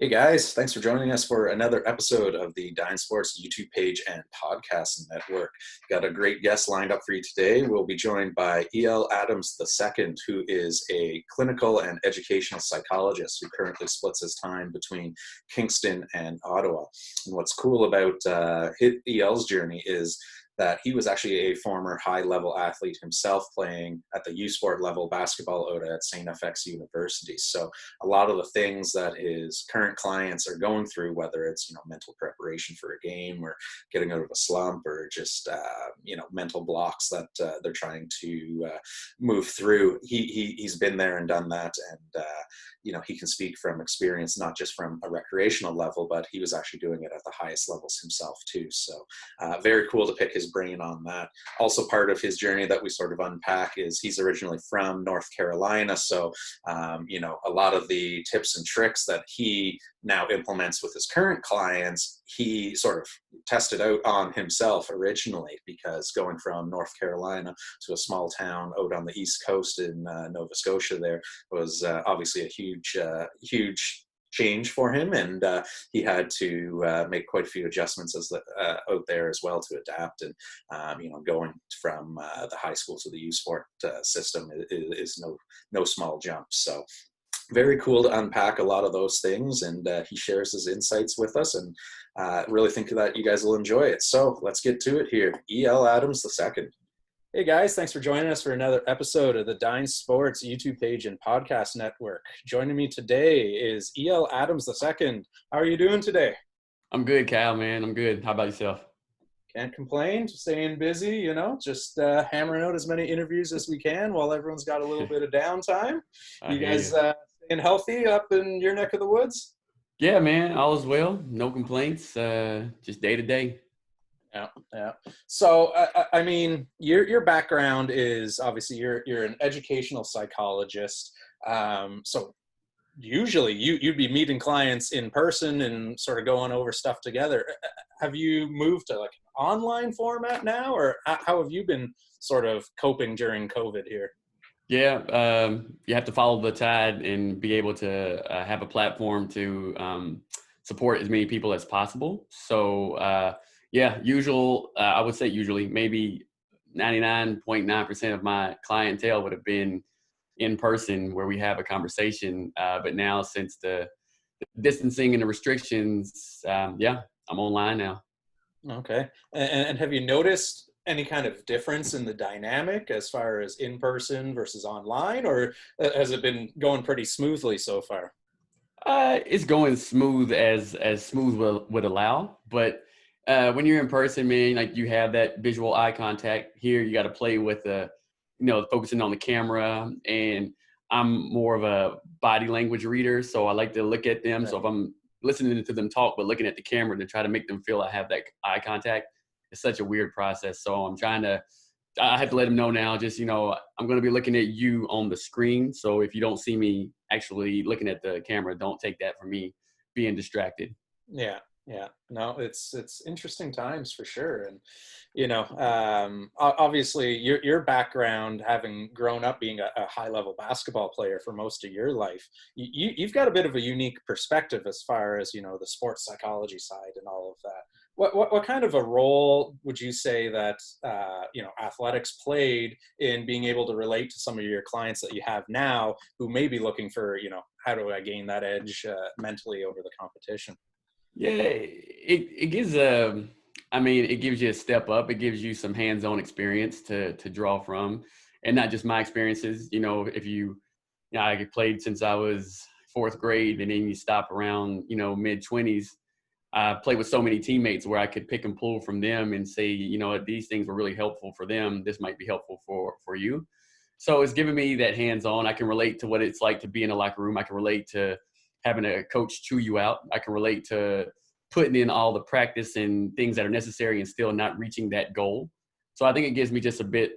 Hey guys, thanks for joining us for another episode of the Dine Sports YouTube page and podcast network. Got a great guest lined up for you today. We'll be joined by E.L. Adams II, who is a clinical and educational psychologist who currently splits his time between Kingston and Ottawa. And what's cool about E.L.'s journey is that he was actually a former high-level athlete himself, playing at the Usport level basketball out at St. FX University. So a lot of the things that his current clients are going through, whether it's mental preparation for a game or getting out of a slump or just mental blocks that they're trying to move through, he's been there and done that, and he can speak from experience, not just from a recreational level, but he was actually doing it at the highest levels himself too. So very cool to pick his brain on that. Also, part of his journey that we sort of unpack is he's originally from North Carolina. So, a lot of the tips and tricks that he now implements with his current clients, he sort of tested out on himself originally, because going from North Carolina to a small town out on the East Coast in Nova Scotia there was obviously a huge change for him, and he had to make quite a few adjustments out there as well to adapt. And going from the high school to the U Sport system is no small jump. So very cool to unpack a lot of those things, and he shares his insights with us, and really think that you guys will enjoy it. So let's get to it here. E.L. Adams II. Hey guys, thanks for joining us for another episode of the Dine Sports YouTube page and podcast network. Joining me today is E.L. Adams II. How are you doing today? I'm good, Kyle, man. I'm good. How about yourself? Can't complain, just staying busy, just hammering out as many interviews as we can while everyone's got a little bit of downtime. I You hear guys you. staying healthy up in your neck of the woods? Yeah, man. All is well. No complaints. Just day to day. Yeah, yeah. So, I mean, your background is obviously you're an educational psychologist. So usually you'd be meeting clients in person and sort of going over stuff together. Have you moved to like an online format now, or how have you been sort of coping during COVID here? Yeah, you have to follow the tide and be able to have a platform to support as many people as possible. So, yeah, I would say usually maybe 99.9% of my clientele would have been in person where we have a conversation. But now, since the distancing and the restrictions, yeah, I'm online now. Okay. And have you noticed any kind of difference in the dynamic as far as in person versus online, or has it been going pretty smoothly so far? It's going smooth as smooth would allow, but when you're in person, man, like you have that visual eye contact. Here, you got to play with focusing on the camera, and I'm more of a body language reader, so I like to look at them. So if I'm listening to them talk, but looking at the camera to try to make them feel I have that eye contact, it's such a weird process. So I have to let them know now, just, I'm going to be looking at you on the screen. So if you don't see me actually looking at the camera, don't take that for me being distracted. Yeah, yeah. No, it's interesting times for sure. And obviously your background, having grown up being a high level basketball player for most of your life, you've got a bit of a unique perspective as far as the sports psychology side and all of that. What kind of a role would you say that athletics played in being able to relate to some of your clients that you have now, who may be looking for how do I gain that edge mentally over the competition? Yeah, it gives it gives you a step up. It gives you some hands-on experience to draw from, and not just my experiences. If I played since I was fourth grade, and then you stop around mid-20s. I played with so many teammates where I could pick and pull from them and say, these things were really helpful for them. This might be helpful for you. So it's given me that hands-on. I can relate to what it's like to be in a locker room. I can relate to having a coach chew you out. I can relate to putting in all the practice and things that are necessary and still not reaching that goal. So I think it gives me just a bit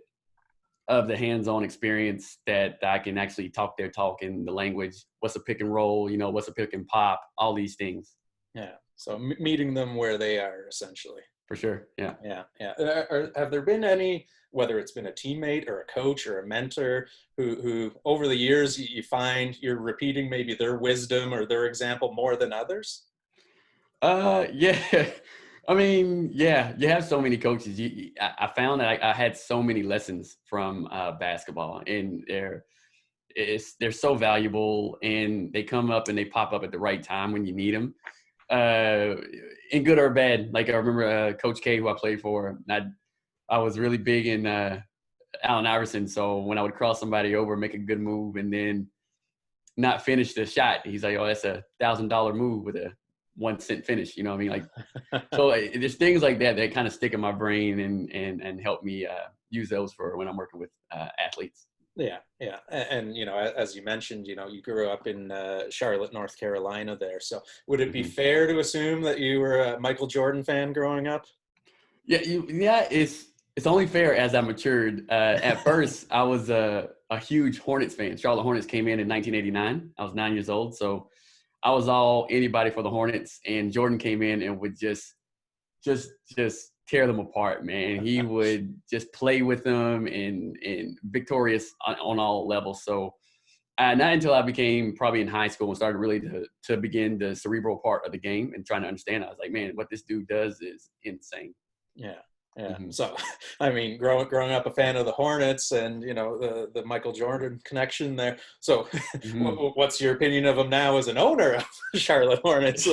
of the hands-on experience that I can actually talk their talk in the language. What's a pick and roll? What's a pick and pop? All these things. Yeah. So meeting them where they are, essentially. For sure. Yeah. Yeah. Have there been any, whether it's been a teammate or a coach or a mentor, who over the years you find you're repeating maybe their wisdom or their example more than others? Yeah. I mean, yeah, you have so many coaches. I found that I had so many lessons from basketball, and they're so valuable, and they come up and they pop up at the right time when you need them, in good or bad. Like I remember Coach K, who I played for. I was really big in Allen Iverson, so when I would cross somebody over, make a good move, and then not finish the shot, he's like, "Oh, that's $1,000 move with a 1 cent finish." You know what I mean? Like, so there's things like that that kind of stick in my brain and help me use those for when I'm working with athletes. Yeah, yeah, and as you mentioned, you grew up in Charlotte, North Carolina, there. So, would it be Hmm. fair to assume that you were a Michael Jordan fan growing up? Yeah, it's only fair as I matured. At first, I was a huge Hornets fan. Charlotte Hornets came in 1989. I was 9 years old, so I was all anybody for the Hornets. And Jordan came in and would just tear them apart, man. He would just play with them and victorious on all levels. So not until I became probably in high school and started really to begin the cerebral part of the game and trying to understand, I was like, man, what this dude does is insane. Yeah, yeah. Hmm. So, I mean, growing up a fan of the Hornets, and the Michael Jordan connection there. So, Hmm. what's your opinion of him now as an owner of Charlotte Hornets?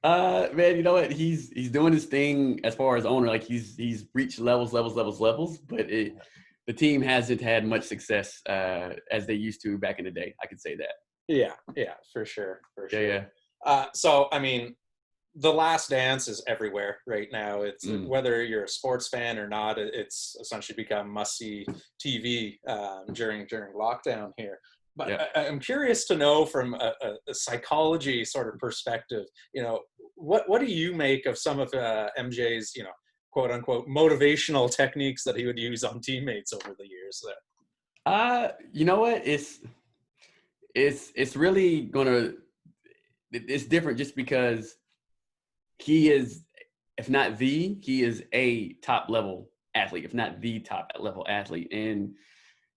Man, you know what? He's doing his thing as far as owner. Like he's reached levels, but the team hasn't had much success as they used to back in the day. I could say that. Yeah, yeah, for sure, for Yeah, sure. yeah. So, I mean, The Last Dance is everywhere right now. It's Mm, whether you're a sports fan or not, it's essentially become must-see TV during lockdown here. But yeah. I'm curious to know from a psychology sort of perspective, what do you make of some of MJ's, quote unquote, motivational techniques that he would use on teammates over the years there? You know what? It's really gonna it's different just because he is, if not he is a top level athlete, if not the top level athlete. And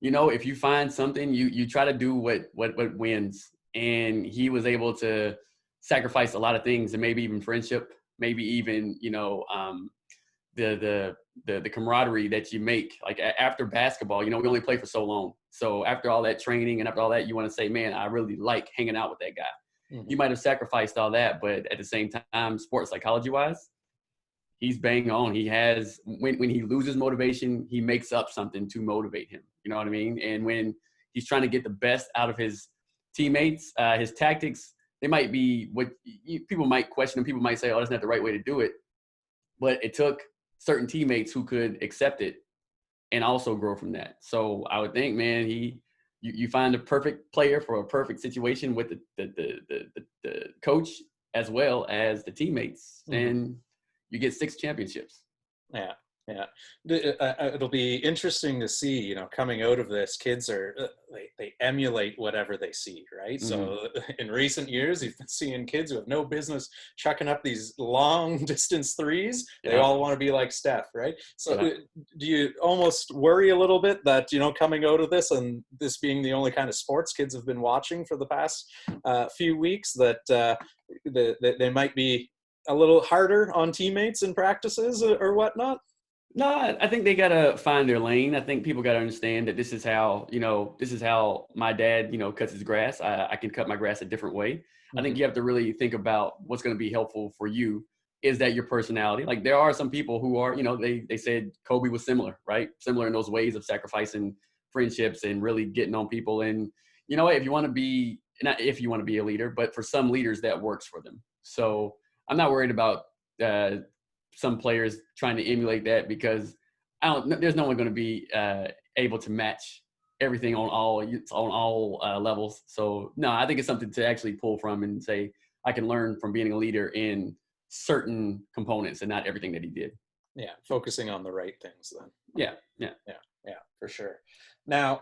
if you find something, you try to do what wins. And he was able to sacrifice a lot of things, and maybe even friendship, maybe even the camaraderie that you make. Like after basketball, we only play for so long. So after all that training and after all that, you want to say, man, I really like hanging out with that guy. Hmm. You might have sacrificed all that, but at the same time, sports psychology wise, he's bang on. He has, when he loses motivation, he makes up something to motivate him. You know what I mean? And when he's trying to get the best out of his teammates, his tactics, they might be people might question him. People might say, "Oh, that's not the right way to do it." But it took certain teammates who could accept it and also grow from that. So I would think, man, you find a perfect player for a perfect situation with the coach as well as the teammates, Hmm. and you get 6 championships. Yeah, yeah. It'll be interesting to see, coming out of this, kids they emulate whatever they see, right? Mm-hmm. So in recent years, you've been seeing kids who have no business chucking up these long distance threes. They Yeah, all want to be like Steph, right? So yeah. do you almost worry a little bit that, coming out of this and this being the only kind of sports kids have been watching for the past few weeks, that they might be a little harder on teammates in practices or whatnot? No, I think they gotta find their lane. I think people gotta understand that this is how my dad, cuts his grass. I can cut my grass a different way. I think Hmm. you have to really think about what's going to be helpful for you. Is that your personality? Like there are some people who are, they said Kobe was similar, right? Similar in those ways of sacrificing friendships and really getting on people. And what, if you want to be, not if you want to be a leader, but for some leaders that works for them. So I'm not worried about uh, some players trying to emulate that, because there's no one going to be able to match everything on all levels. So no, I think it's something to actually pull from and say, I can learn from being a leader in certain components and not everything that he did. Yeah, focusing on the right things then. Yeah, yeah. Yeah, yeah, for sure. Now,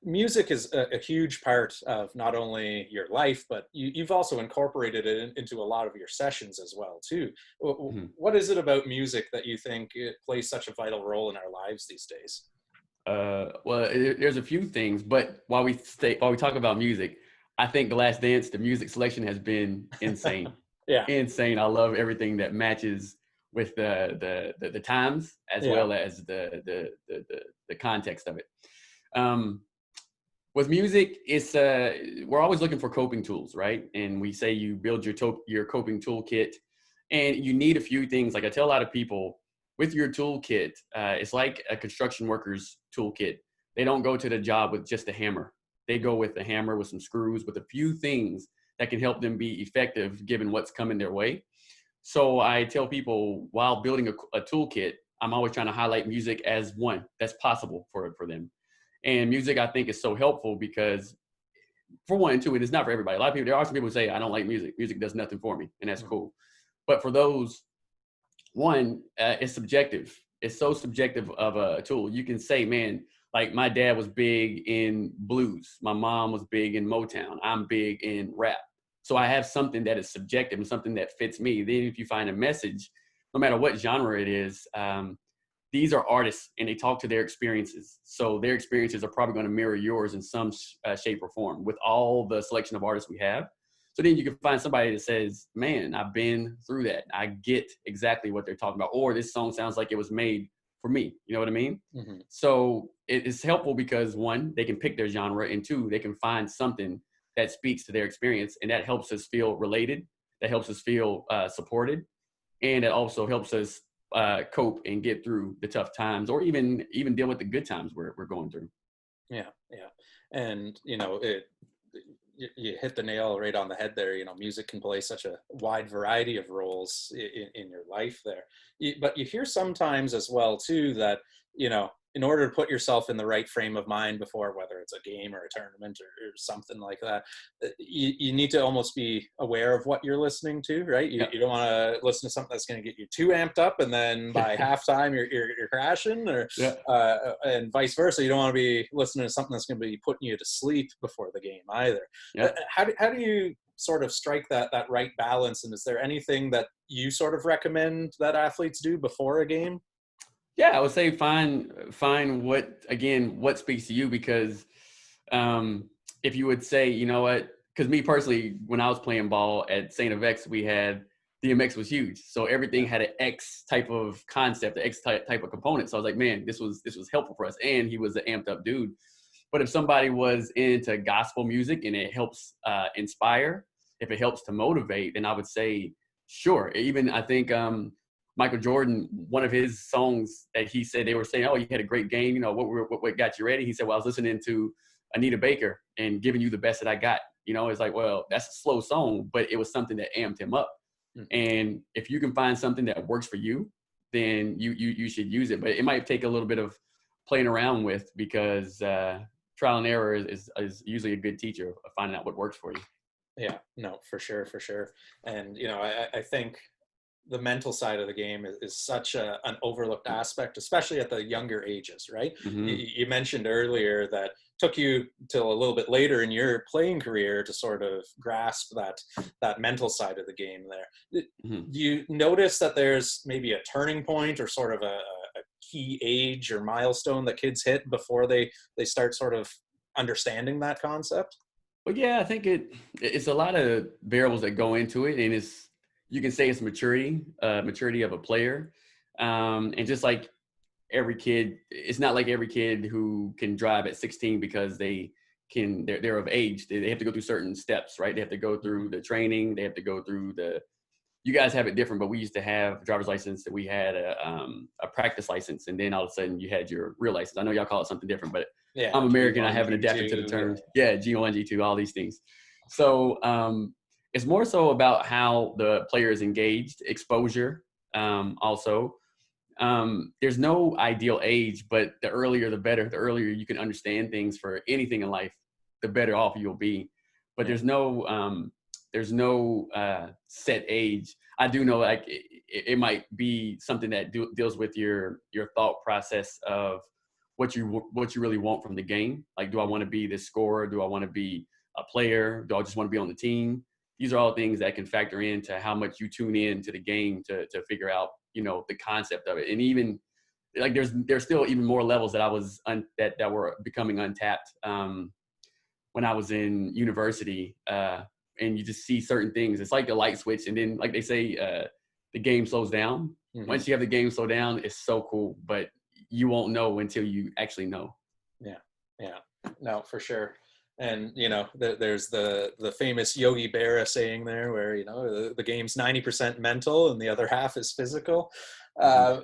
music is a huge part of not only your life, but you've also incorporated it into a lot of your sessions as well, too. Mhm. What is it about music that you think it plays such a vital role in our lives these days? Well, there's a few things, but while we talk about music, I think The Last Dance, the music selection has been insane, Yeah, insane. I love everything that matches with the times as yeah, well as the context of it. Um, with music, it's we're always looking for coping tools, right? And we say you build your coping toolkit, and you need a few things. Like I tell a lot of people, with your toolkit, it's like a construction worker's toolkit. They don't go to the job with just a hammer. They go with a hammer, with some screws, with a few things that can help them be effective given what's coming their way. So I tell people while building a toolkit, I'm always trying to highlight music as one that's possible for them. And music, I think, is so helpful because, for one and two, it is not for everybody. A lot of people, there are some people who say, I don't like music. Music does nothing for me, and that's mhm, cool. But for those, one, it's subjective. It's so subjective of a tool. You can say, man, like my dad was big in blues. My mom was big in Motown. I'm big in rap. So I have something that is subjective and something that fits me. Then if you find a message, no matter what genre it is, these are artists and they talk to their experiences. So their experiences are probably going to mirror yours in some shape or form with all the selection of artists we have. So then you can find somebody that says, man, I've been through that. I get exactly what they're talking about. Or this song sounds like it was made for me. You know what I mean? mhm. So it's helpful because, one, they can pick their genre, and two, they can find something that speaks to their experience. And that helps us feel related. That helps us feel supported. And it also helps us cope and get through the tough times, or even deal with the good times we're going through. Yeah, yeah. And, you hit the nail right on the head there. Music can play such a wide variety of roles in your life there. But you hear sometimes as well, too, that, in order to put yourself in the right frame of mind before, whether it's a game or a tournament or something like that, you need to almost be aware of what you're listening to, right? You, Yeah. you don't want to listen to something that's going to get you too amped up, and then by halftime you're crashing, or Yeah. and vice versa. You don't want to be listening to something that's going to be putting you to sleep before the game either. Yeah. How do you sort of strike that right balance? And is there anything that you sort of recommend that athletes do before a game? Yeah, I would say find what speaks to you, because if you would say, you know what, because me personally, when I was playing ball at St. FX, we had DMX was huge. So everything Yeah. had an X type of concept, an X type of component. So I was like, man, this was helpful for us. And he was an amped up dude. But if somebody was into gospel music and it helps inspire, if it helps to motivate, then I would say, sure. Even I think Michael Jordan, one of his songs that he said, they were saying, oh, you had a great game. You know, what got you ready? He said, well, I was listening to Anita Baker and giving you the best that I got. You know, it's like, well, that's a slow song, but it was something that amped him up. Mhm. And if you can find something that works for you, then you should use it. But it might take a little bit of playing around with, because trial and error is usually a good teacher of finding out what works for you. Yeah, no, for sure, for sure. And I think the mental side of the game is such an overlooked aspect, especially at the younger ages, right? Mm-hmm. You mentioned earlier that took you till a little bit later in your playing career to sort of grasp that mental side of the game there. Mm-hmm. Do you notice that there's maybe a turning point or sort of a key age or milestone that kids hit before they start sort of understanding that concept? But yeah, I think it's a lot of variables that go into it, and it's, you can say it's maturity of a player, and just like every kid, it's not like every kid who can drive at 16 because they're of age. They have to go through certain steps, right? They have to go through the training. They have to go through you guys have it different, but we used to have a driver's license, that we had a practice license, and then all of a sudden you had your real license. I know y'all call it something different, but Yeah, I'm American. I G1, haven't adapted to the G2, terms. Yeah, G1, G2, all these things. So it's more so about how the player is engaged, exposure. Also, there's no ideal age, but the earlier the better. The earlier you can understand things for anything in life, the better off you'll be. But yeah. there's no set age. I do know, like, it might be something that deals with your thought process of what you really want from the game. Like, do I want to be this scorer? Do I want to be a player? Do I just want to be on the team? These are all things that can factor into how much you tune in to the game to figure out, the concept of it. And even like there's still even more levels that I was that were becoming untapped when I was in university. And you just see certain things. It's like a light switch, and then like they say, the game slows down. Mm-hmm. Once you have the game slow down, it's so cool, but you won't know until you actually know. Yeah, no, for sure. And there's the famous Yogi Berra saying there, where the game's 90% mental and the other half is physical. How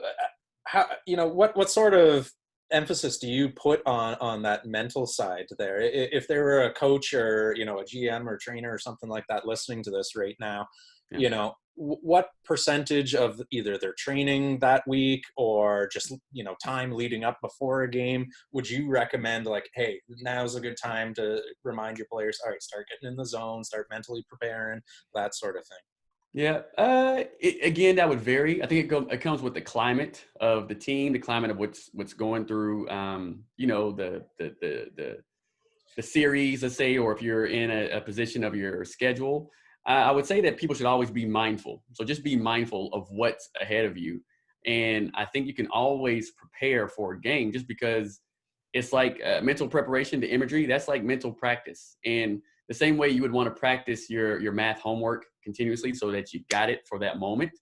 what sort of emphasis do you put on that mental side there? If there were a coach or a GM or trainer or something like that listening to this right now, what percentage of either their training that week or just time leading up before a game would you recommend, like, hey, now's a good time to remind your players, all right, start getting in the zone, start mentally preparing, that sort of thing? Yeah. Again, that would vary. I think it comes with the climate of the team, the climate of what's going through, the series, let's say, or if you're in a position of your schedule. I would say that people should always be mindful. So just be mindful of what's ahead of you. And I think you can always prepare for a game, just because it's like mental preparation, the imagery, that's like mental practice. And the same way you would want to practice your math homework continuously so that you got it for that moment,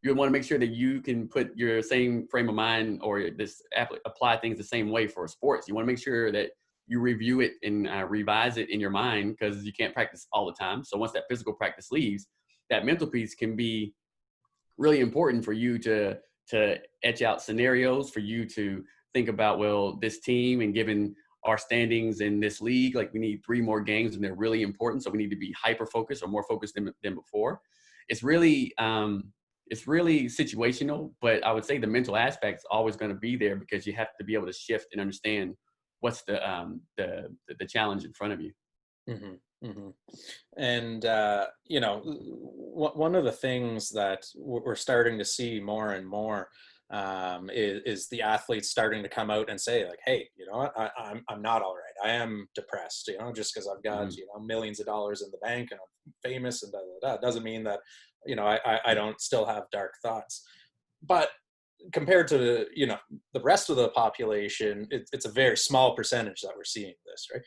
you would want to make sure that you can put your same frame of mind or apply things the same way for sports. You want to make sure that you review it and revise it in your mind, because you can't practice all the time. So once that physical practice leaves, that mental piece can be really important for you to etch out scenarios, for you to think about, well, this team, and given our standings in this league, like, we need 3 more games and they're really important. So we need to be hyper focused, or more focused than before. It's really situational, but I would say the mental aspect is always going to be there, because you have to be able to shift and understand what's the challenge in front of you. Mm-hmm. Mm-hmm. And one of the things that we're starting to see more and more is the athletes starting to come out and say, like, hey, I'm not all right. I am depressed, just because I've got millions of dollars in the bank and I'm famous and doesn't mean that I don't still have dark thoughts. But compared to the rest of the population, it's a very small percentage that we're seeing this, right?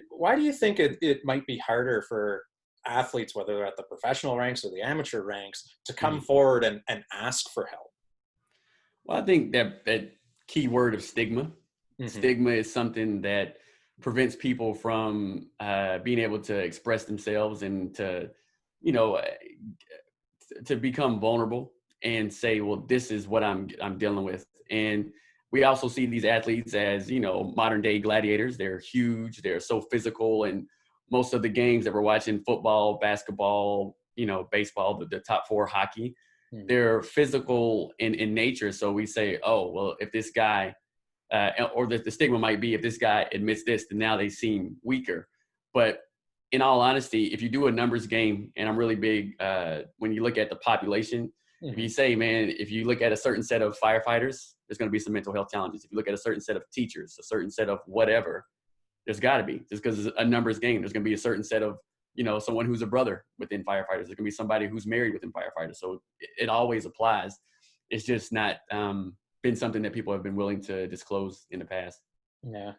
Why do you think it might be harder for athletes, whether they're at the professional ranks or the amateur ranks, to come forward and ask for help? Well, I think that key word of stigma. Stigma is something that prevents people from being able to express themselves and to become vulnerable and say, well, this is what I'm dealing with. And we also see these athletes as, modern day gladiators. They're huge. They're so physical. And most of the games that we're watching, football, basketball, baseball, the top 4, hockey, they're physical in nature. So we say, oh, well, if this guy, or the stigma might be, if this guy admits this, then now they seem weaker. But in all honesty, if you do a numbers game, and I'm really big, when you look at the population, if you say, man, if you look at a certain set of firefighters, there's going to be some mental health challenges. If you look at a certain set of teachers, a certain set of whatever, there's got to be, just because it's a numbers game, there's going to be a certain set of, someone who's a brother within firefighters. There's going to be somebody who's married within firefighters. So it always applies. It's just not been something that people have been willing to disclose in the past. Yeah.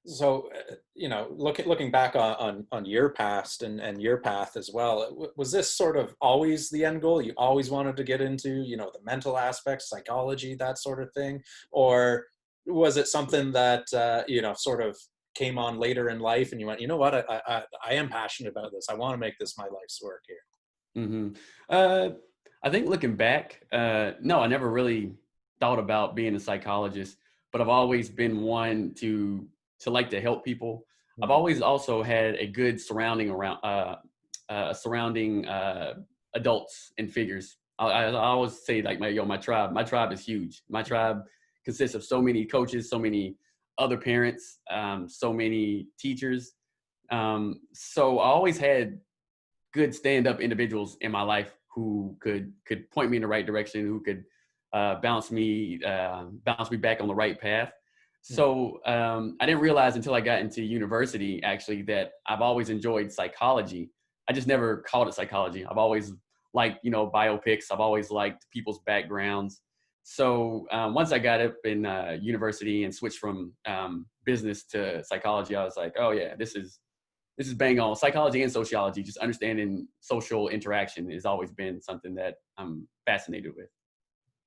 So, looking back on your past and your path as well, was this sort of always the end goal? You always wanted to get into, the mental aspects, psychology, that sort of thing? Or was it something that, sort of came on later in life and you went, you know what, I am passionate about this. I want to make this my life's work here? I think looking back, no, I never really thought about being a psychologist, but I've always been one to like to help people. I've always also had a good surrounding adults and figures. I always say, like, my tribe is huge. My tribe consists of so many coaches, so many other parents, so many teachers. So I always had good stand-up individuals in my life who could point me in the right direction, who could bounce me back on the right path. So I didn't realize until I got into university, actually, that I've always enjoyed psychology. I just never called it psychology. I've always liked, biopics. I've always liked people's backgrounds. So once I got up in university and switched from business to psychology, I was like, oh yeah, this is bang on. Psychology and sociology, just understanding social interaction has always been something that I'm fascinated with.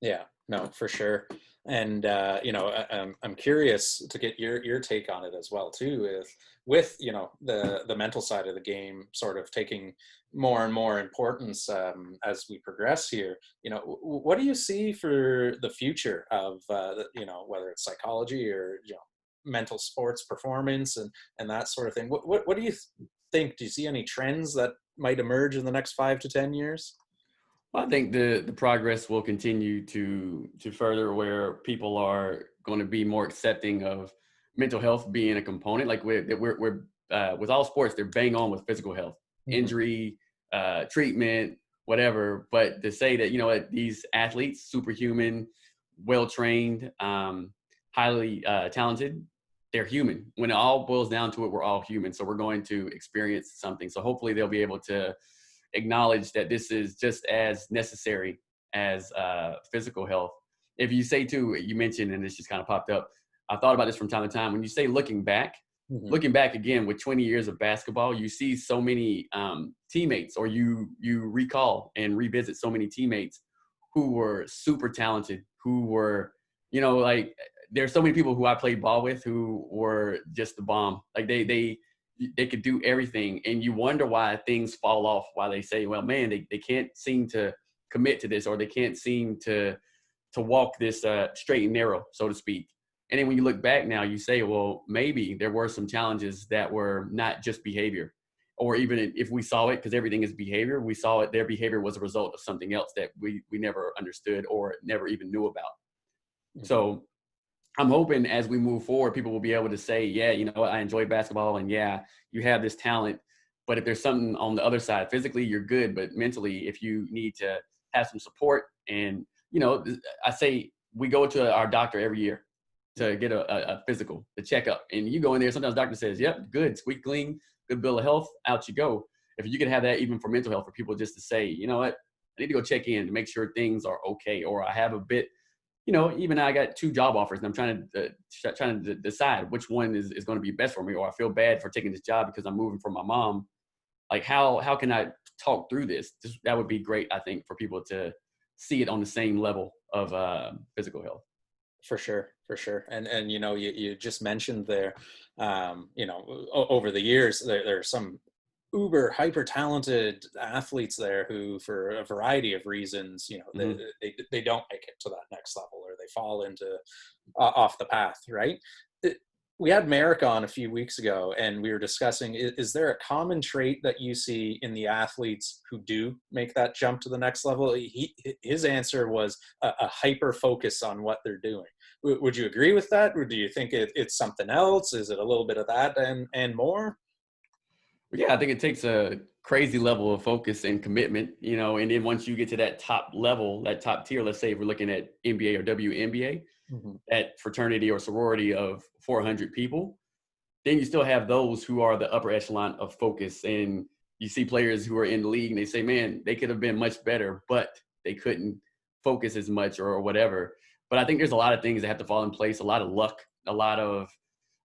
Yeah, no, for sure. And I'm curious to get your take on it as well too. With the mental side of the game sort of taking more and more importance as we progress here. What do you see for the future of whether it's psychology or mental sports performance and that sort of thing? What do you think? Do you see any trends that might emerge in the next 5 to 10 years? Well, I think the progress will continue to further where people are going to be more accepting of mental health being a component. Like we're with all sports, they're bang on with physical health, Hmm. injury, treatment, whatever. But to say that these athletes, superhuman, well trained, highly talented, they're human. When it all boils down to it, we're all human. So we're going to experience something. So hopefully they'll be able to acknowledge that this is just as necessary as physical health. If you say too, you mentioned, and this just kind of popped up, I thought about this from time to time. When you say Hmm. looking back again with 20 years of basketball, you see so many teammates, or you recall and revisit so many teammates who were super talented, who were, like there's so many people who I played ball with who were just the bomb. Like they could do everything, and you wonder why things fall off, why they say, well, man, they can't seem to commit to this, or they can't seem to walk this straight and narrow, so to speak. And then when you look back now, you say, well, maybe there were some challenges that were not just behavior, or even if we saw it, because everything is behavior, we saw it, their behavior was a result of something else that we never understood or never even knew about. Hmm. So I'm hoping as we move forward, people will be able to say, yeah, I enjoy basketball, and yeah, you have this talent. But if there's something on the other side, physically you're good, but mentally, if you need to have some support, and I say we go to our doctor every year to get a physical, the checkup, and you go in there. Sometimes the doctor says, "Yep, good, squeak clean, good bill of health, out you go." If you could have that even for mental health, for people just to say, you know what, I need to go check in to make sure things are okay, or I have a bit, even I got 2 job offers, and I'm trying to decide which one is going to be best for me, or I feel bad for taking this job because I'm moving from my mom. Like how can I talk through this? That would be great, I think, for people to see it on the same level of physical health. For sure, for sure. And you just mentioned there, over the years, there are some uber hyper talented athletes there who, for a variety of reasons, Hmm. they don't make it to that next level, or they fall into off the path, right? It- we had Merrick on a few weeks ago, and we were discussing, is there a common trait that you see in the athletes who do make that jump to the next level? His answer was a hyper focus on what they're doing. Would you agree with that, or do you think it's something else? Is it a little bit of that and more? Yeah, I think it takes a crazy level of focus and commitment, and then once you get to that top level, that top tier, let's say if we're looking at NBA or WNBA, Hmm. that fraternity or sorority of 400 people, then you still have those who are the upper echelon of focus. And you see players who are in the league and they say, man, they could have been much better, but they couldn't focus as much or whatever. But I think there's a lot of things that have to fall in place, a lot of luck, a lot of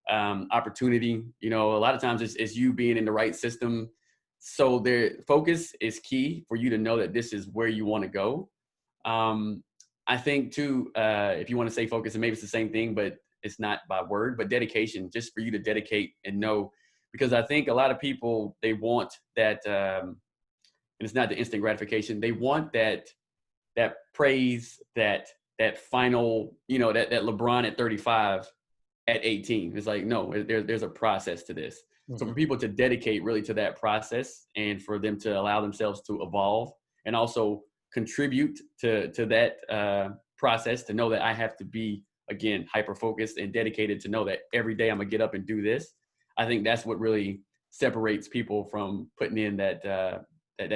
opportunity. A lot of times it's you being in the right system. So their focus is key for you to know that this is where you want to go. Um, I think too, if you want to say focus, and maybe it's the same thing, but it's not by word, but dedication, just for you to dedicate and know, because I think a lot of people, they want that, and it's not the instant gratification. They want that praise, that final, that LeBron at 35 at 18. It's like, no, there's a process to this. So Hmm. for people to dedicate really to that process, and for them to allow themselves to evolve and also contribute to that process, to know that I have to be, again, hyper focused and dedicated, to know that every day I'm gonna get up and do this. I think that's what really separates people from putting in that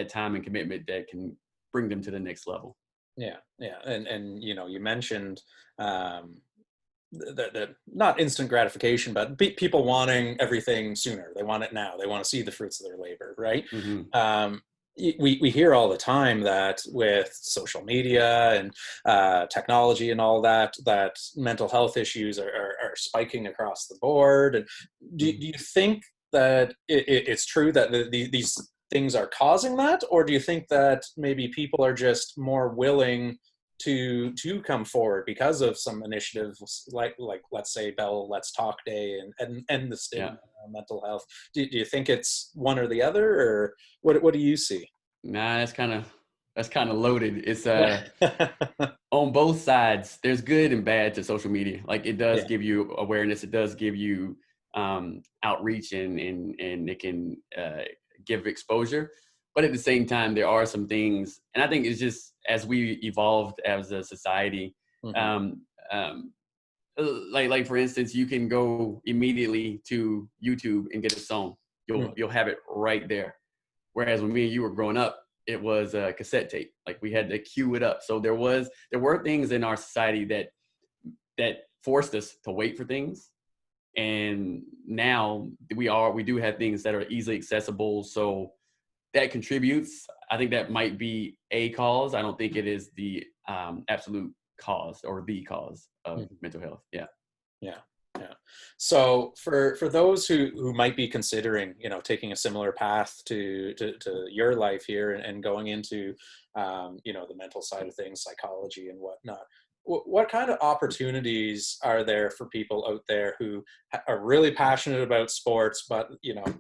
time and commitment that can bring them to the next level. Yeah, yeah, and you mentioned, um, the not instant gratification, but people wanting everything sooner. They want it now. They want to see the fruits of their labor, right? Mm-hmm. We hear all the time that with social media and technology and all that, that mental health issues are spiking across the board. And do you think that it's true that these things are causing that, or do you think that maybe people are just more willing to come forward because of some initiatives like let's say Bell Let's Talk Day and the stigma of mental health? Do you think it's one or the other, or what do you see? Nah, that's kind of loaded. It's Yeah. on both sides. There's good and bad to social media. Like it does Yeah. give you awareness. It does give you outreach, and it can give exposure. But at the same time, there are some things, and I think it's just as we evolved as a society. Mm-hmm. Um, um, like for instance, you can go immediately to YouTube and get a song. You'll have it right there. Whereas when me and you were growing up, it was a cassette tape. Like we had to cue it up. So there were things in our society that forced us to wait for things. And now we do have things that are easily accessible. So that contributes. I think that might be a cause. I don't think it is the absolute cause or the cause of mental health. Yeah. Yeah. Yeah. So for those who might be considering, taking a similar path to your life here and going into, the mental side of things, psychology and whatnot, what kind of opportunities are there for people out there who are really passionate about sports, but,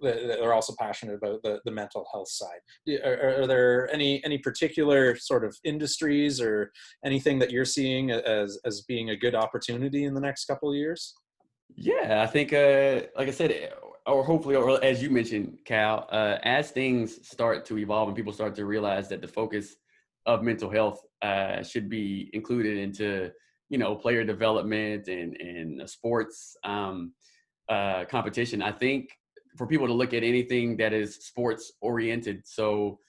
they're also passionate about the mental health side? Are there any particular sort of industries or anything that you're seeing as being a good opportunity in the next couple of years? Yeah, I think, like I said, or hopefully, or as you mentioned, Cal, as things start to evolve and people start to realize that the focus of mental health should be included into, player development and sports competition. I think for people to look at anything that is sports oriented. So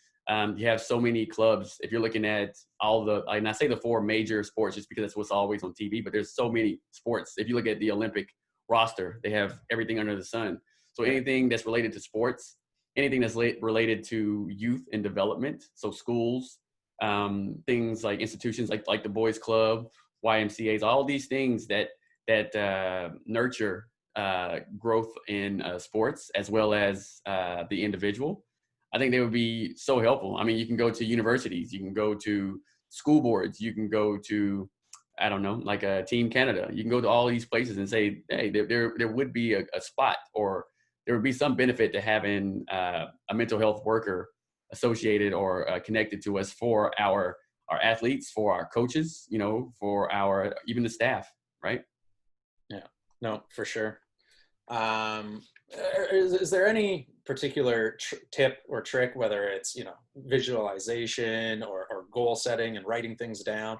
you have so many clubs. If you're looking at all and I say the four major sports just because that's what's always on TV, but there's so many sports. If you look at the Olympic roster, they have everything under the sun. So anything that's related to sports, anything that's related to youth and development, so schools, things like institutions like the Boys Club, YMCA's, all these things that nurture growth in sports as well as the individual. I think they would be so helpful. I mean, you can go to universities, you can go to school boards, you can go to, I don't know, like a Team Canada. You can go to all these places and say, hey, there would be a spot, or there would be some benefit to having a mental health worker associated or connected to us for our athletes, for our coaches, for our, even the staff, right? Yeah, no, for sure. Is there any particular tip or trick, whether it's, visualization or goal setting and writing things down?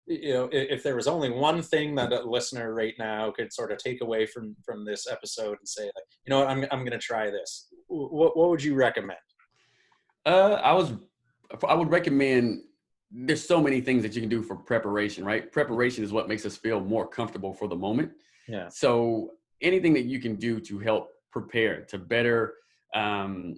If there was only one thing that a listener right now could sort of take away from this episode and say, like, what, I'm going to try this. What would you recommend? I would recommend, there's so many things that you can do for preparation, right? Preparation is what makes us feel more comfortable for the moment. Yeah. So anything that you can do to help prepare, to better, to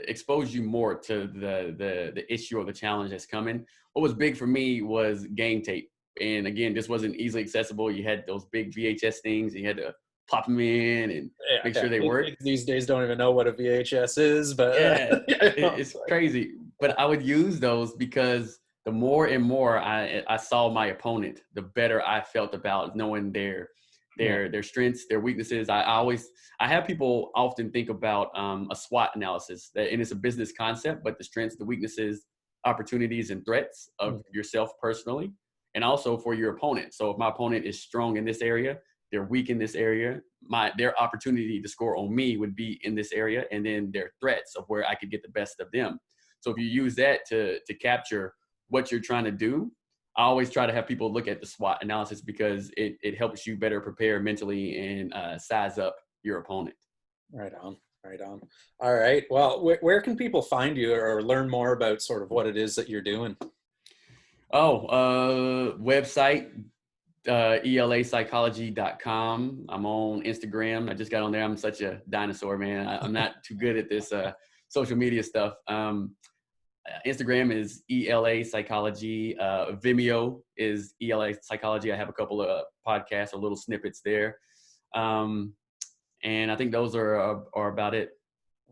expose you more to the issue or the challenge that's coming. What was big for me was game tape. And again, this wasn't easily accessible. You had those big VHS things, and you had to pop them in and make sure they work. These days don't even know what a VHS is, but it's crazy. But I would use those because the more and more I saw my opponent, the better I felt about knowing their strengths, their weaknesses. I have people often think about a SWOT analysis, and it's a business concept, but the strengths, the weaknesses, opportunities, and threats of yourself personally, and also for your opponent. So if my opponent is strong in this area, they're weak in this area, their opportunity to score on me would be in this area, and then their threats of where I could get the best of them. So if you use that to capture what you're trying to do, I always try to have people look at the SWOT analysis because it helps you better prepare mentally and size up your opponent. Right on. All right. Well, where can people find you or learn more about sort of what it is that you're doing? Website, elapsychology.com. I'm on Instagram. I just got on there. I'm such a dinosaur, man. I'm not too good at this social media stuff. Instagram is ELA Psychology. Vimeo is ELA Psychology. I have a couple of podcasts or little snippets there. And I think those are about it.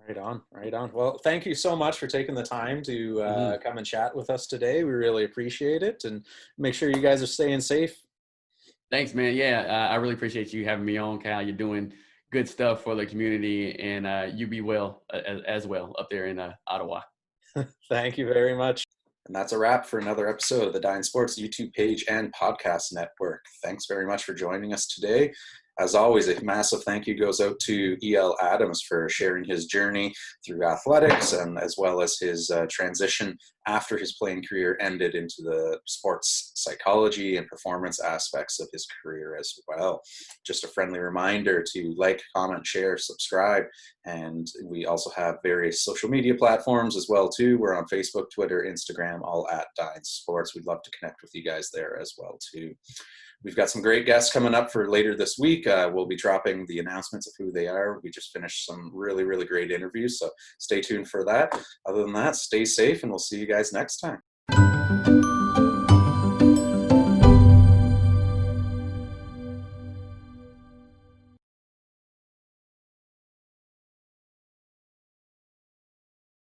Right on, right on. Well, thank you so much for taking the time to come and chat with us today. We really appreciate it, and make sure you guys are staying safe. Thanks, man. Yeah, I really appreciate you having me on, Cal. You're doing good stuff for the community, and you be well as well up there in Ottawa. Thank you very much. And that's a wrap for another episode of the Dine Sports YouTube page and podcast network. Thanks very much for joining us today. As always, a massive thank you goes out to E.L. Adams for sharing his journey through athletics, and as well as his transition after his playing career ended into the sports psychology and performance aspects of his career as well. Just a friendly reminder to like, comment, share, subscribe, and we also have various social media platforms as well too. We're on Facebook, Twitter, Instagram, all at Dine Sports. We'd love to connect with you guys there as well too. We've got some great guests coming up for later this week. We'll be dropping the announcements of who they are. We just finished some really, really great interviews, so stay tuned for that. Other than that, stay safe, and we'll see you guys next time.